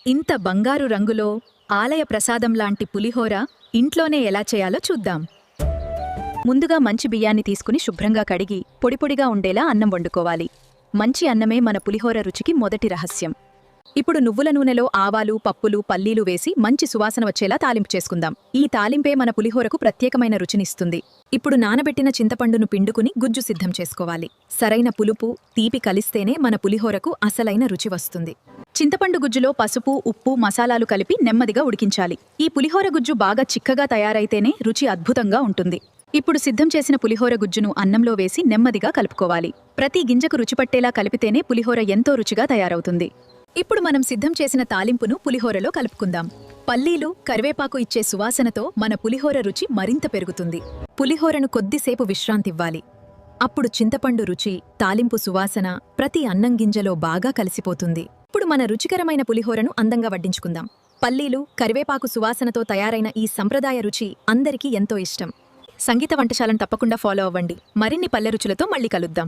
ఇంత బంగారు రంగులో ఆలయ ప్రసాదం లాంటి పులిహోర ఇంట్లోనే ఎలా చేయాలో చూద్దాం. ముందుగా మంచి బియ్యాన్ని తీసుకుని శుభ్రంగా కడిగి పొడిపొడిగా ఉండేలా అన్నం వండుకోవాలి. మంచి అన్నమే మన పులిహోర రుచికి మొదటి రహస్యం. ఇప్పుడు నువ్వుల నూనెలో ఆవాలు, పప్పులు, పల్లీలు వేసి మంచి సువాసన వచ్చేలా తాలింపు చేసుకుందాం. ఈ తాలింపే మన పులిహోరకు ప్రత్యేకమైన రుచినిస్తుంది. ఇప్పుడు నానబెట్టిన చింతపండును పిండుకుని గుజ్జు సిద్ధం చేసుకోవాలి. సరైన పులుపు, తీపి కలిస్తేనే మన పులిహోరకు అసలైన రుచి వస్తుంది. చింతపండు గుజ్జులో పసుపు, ఉప్పు, మసాలాలు కలిపి నెమ్మదిగా ఉడికించాలి. ఈ పులిహోర గుజ్జు బాగా చిక్కగా తయారైతేనే రుచి అద్భుతంగా ఉంటుంది. ఇప్పుడు సిద్ధం చేసిన పులిహోర గుజ్జును అన్నంలో వేసి నెమ్మదిగా కలుపుకోవాలి. ప్రతి గింజకు రుచిపట్టేలా కలిపితేనే పులిహోర ఎంతో రుచిగా తయారవుతుంది. ఇప్పుడు మనం సిద్ధం చేసిన తాలింపును పులిహోరలో కలుపుకుందాం. పల్లీలు, కరివేపాకు ఇచ్చే సువాసనతో మన పులిహోర రుచి మరింత పెరుగుతుంది. పులిహోరను కొద్దిసేపు విశ్రాంతివ్వాలి. అప్పుడు చింతపండు రుచి, తాలింపు సువాసన ప్రతి అన్నం గింజలో బాగా కలిసిపోతుంది. ఇప్పుడు మన రుచికరమైన పులిహోరను అందంగా వడ్డించుకుందాం. పల్లీలు, కరివేపాకు సువాసనతో తయారైన ఈ సంప్రదాయ రుచి అందరికీ ఎంతో ఇష్టం. సంగీత వంటశాలను తప్పకుండా ఫాలో అవ్వండి. మరిన్ని పల్లె రుచులతో మళ్ళీ కలుద్దాం.